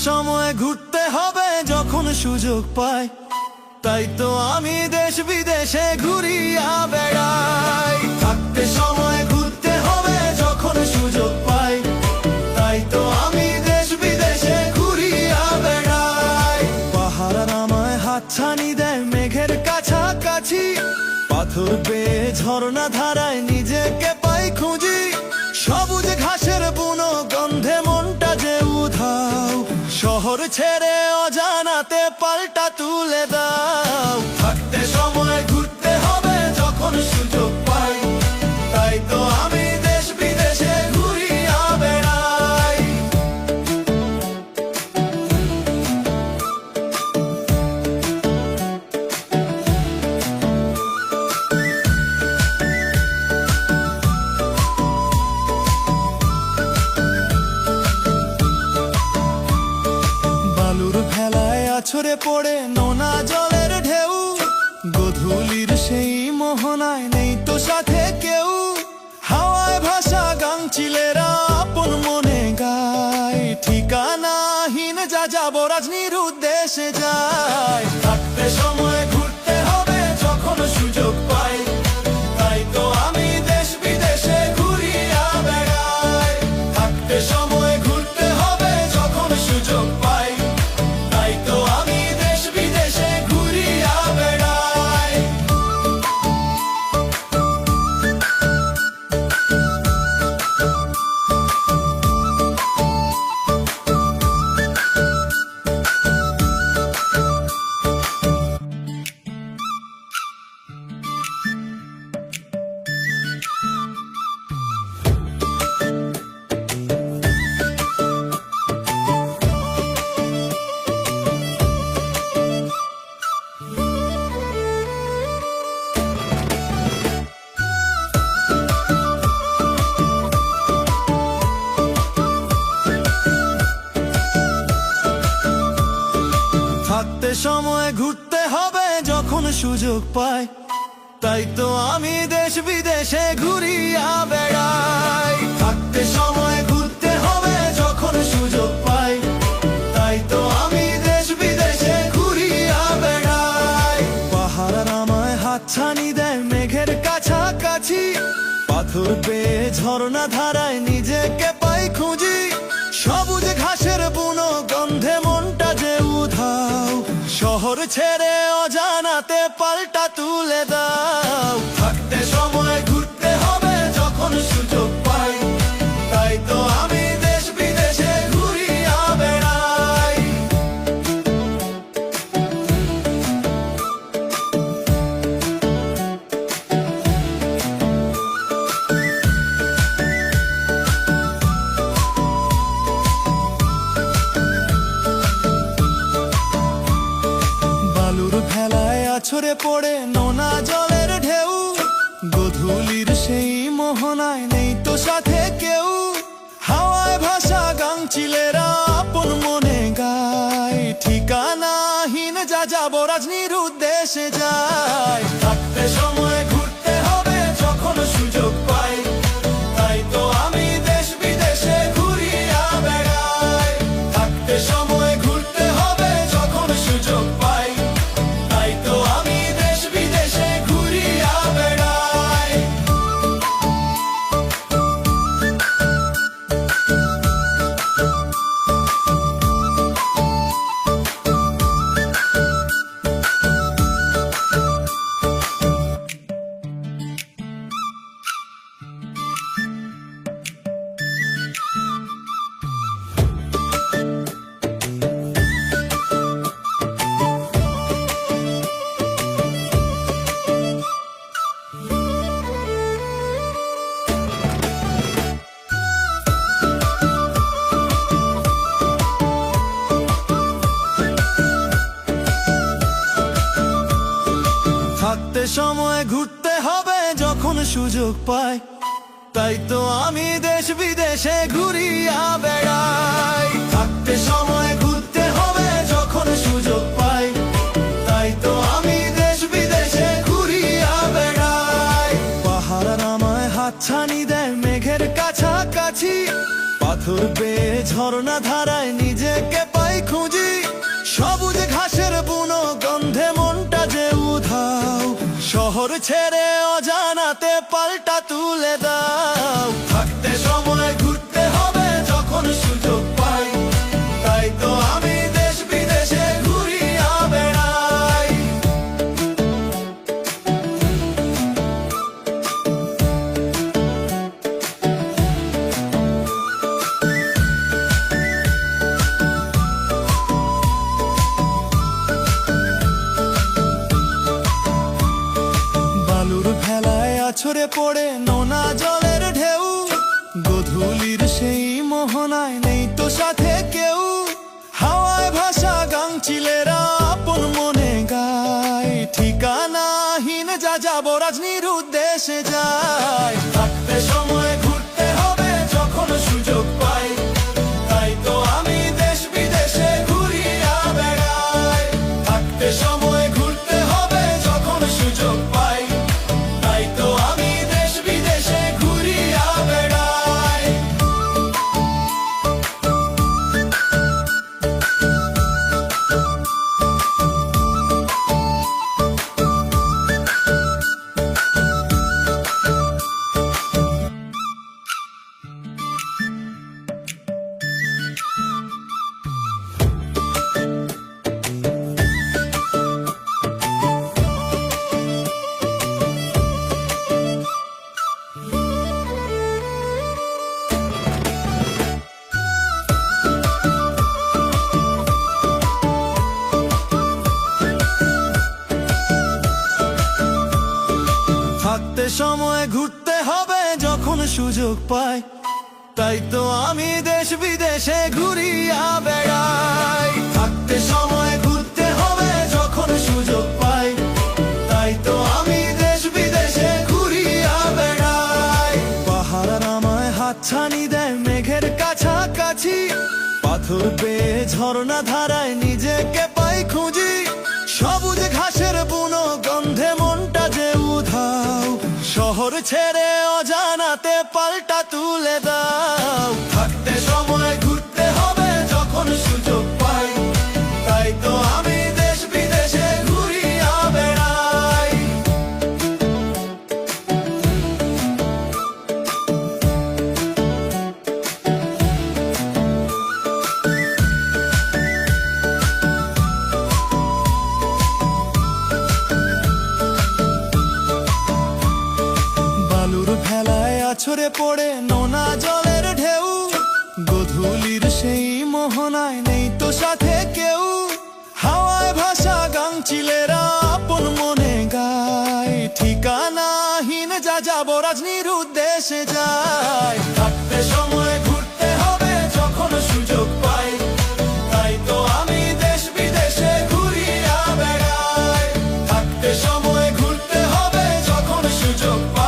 সময় ঘুরতে হবে যখন সুযোগ পাই, তাই তো আমি দেশ বিদেশে ঘুরিয়া বেড়াই। থাকতে সময় ঘুরতে হবে যখন সুযোগ পাই, তাই তো আমি দেশ বিদেশে ঘুরিয়া বেড়াই। পাহাড় আমায় হাতছানি দেয় মেঘের কাছাকাছি, পাথর পেয়ে ঝর্ণা ধারায় নিজেকে পাই খুঁজি। সবুজ ঘাসের বুনো গন্ধে মনটা যে উধাও, শহর ছেড়ে অজানাতে পাল্টা তুলে দাও। থাকতে সময় ঘুরতে হবে যখন সুযোগ পাই, তাই তো আমি দেশ বিদেশে ঘুরিয়া বেড়াই। বালুর ভেলায় আছড়ে পড়ে নোনা জলের ঢেউ, গধূলির সেই মোহনায় নেই তো সাথে কেউ। হাওয়ায় ভাসা গাংচিলেরা আপন মনে গায়, ঠিকানাহীন যা যাবো রাজনীর উদ্দেশ্যে যায়। থাকতে সময় ঘুরতে হবে যখন সুযোগ পাই, তাই তো আমি দেশ বিদেশে ঘুরিয়া বেড়াই। থাকতে সময় ঘুরতে হবে যখন সুযোগ পাই, তাই তো আমি দেশ বিদেশে ঘুরিয়া বেড়াই। থাকতে সময় ঘুরতে হবে যখন সুযোগ পাই, তাই তো আমি দেশ বিদেশে ঘুরিয়া বেড়াই। থাকতে সময় ঘুরতে হবে যখন সুযোগ পাই, তাই তো আমি দেশ বিদেশে ঘুরিয়া বেড়াই। পাহাড় আমায় হাতছানি দেয় মেঘের কাছাকাছি, পাথর পেয়ে ঝর্ণা ধারায় নিজেকে পাই খুঁজি। সবুজ ঘাসের বুনো গন্ধে মনটা যে উধাও, শহর ছেড়ে অজানাতে পাল্টা তুলে দাও। থাকতে সময় ঘুরতে হবে যখন সুযোগ পাই, তাই তো আমি দেশ বিদেশে ঘুরিয়া বেড়াই। বালুর ভেলায় আছড়ে পড়ে নোনা জলের ঢেউ, গধূলির সেই মোহনায় নেই তো সাথে কেউ। হাওয়ায় ভাসা গাংচিলেরা আপন মনে গায়, ঠিকানাহীন যা যাবো রাজনীর উদ্দেশ্যে যায়। থাকতে সময় ঘুরতে হবে যখন সুযোগ পাই, তাই তো আমি দেশ বিদেশে ঘুরিয়া বেড়াই। থাকতে সময় ঘুরতে হবে যখন সুযোগ পাই, তাই তো আমি দেশ বিদেশে ঘুরিয়া বেড়াই। থাকতে সময় ঘুরতে হবে যখন সুযোগ পাই, তাই তো আমি দেশ বিদেশে ঘুরিয়া বেড়াই। থাকতে সময় ঘুরতে হবে যখন সুযোগ পাই, তাই তো আমি দেশ বিদেশে ঘুরিয়া বেড়াই। পাহাড় আমায় হাতছানি দেয় মেঘের কাছাকাছি, পাথর পেয়ে ঝর্ণা ধারায় নিজেকে পাই ছেড়ে অজানাতে পাল্টা তুলে দাও। থাকতে সময় ঘুরতে হবে যখন সুযোগ পাই, তাই তো আমি দেশ বিদেশে ঘুরিয়া বেড়াই। বালুর ভেলায় আছড়ে পড়ে নোনা জলের ঢেউ, গধূলির সেই মোহনায় নেই তো সাথে কেউ। হাওয়ায় ভাসা গাংচিলেরা আপন মনে গায়, ঠিকানাহীন যা যাবো রাজনীর উদ্দেশ্যে যায়। থাকতে সময় ঘুরতে হবে যখন সুযোগ পাই, তাই তো আমি দেশ বিদেশে ঘুরিয়া বেড়াই। থাকতে সময় ঘুরতে হবে যখন সুযোগ পাই, তাই তো আমি দেশ বিদেশে ঘুরিয়া বেড়াই। থাকতে সময় ঘুরতে হবে যখন সুযোগ পাই, তাই তো আমি দেশ বিদেশে ঘুরিয়া বেড়াই। থাকতে সময় ঘুরতে হবে যখন সুযোগ পাই, তাই তো আমি দেশ বিদেশে ঘুরিয়া বেড়াই। পাহাড় আমায় হাতছানি দেয় মেঘের কাছাকাছি, পাথর পেয়ে ঝর্ণা ধারায় নিজেকে পাই খুঁজি। সবুজ ঘাসের বুনো গন্ধে মনটা যে উধাও, শহর ছেড়ে অজানাতে পাল্টা তুলে দাও। থাকতে সময় ঘুরতে হবে যখন সুযোগ পাই, তাই তো আমি দেশ বিদেশে ঘুরিয়া বেড়াই। বালুর ভেলায় আছড়ে পড়ে নোনা জলের ঢেউ, গধূলির সেই মোহনায় নেই তো সাথে কেউ। হাওয়ায় ভাসা গাংচিলেরা আপন মনে গায়, ঠিকানাহীন যা যাবো রাজনীর উদ্দেশ্যে যায়। থাকতে সময়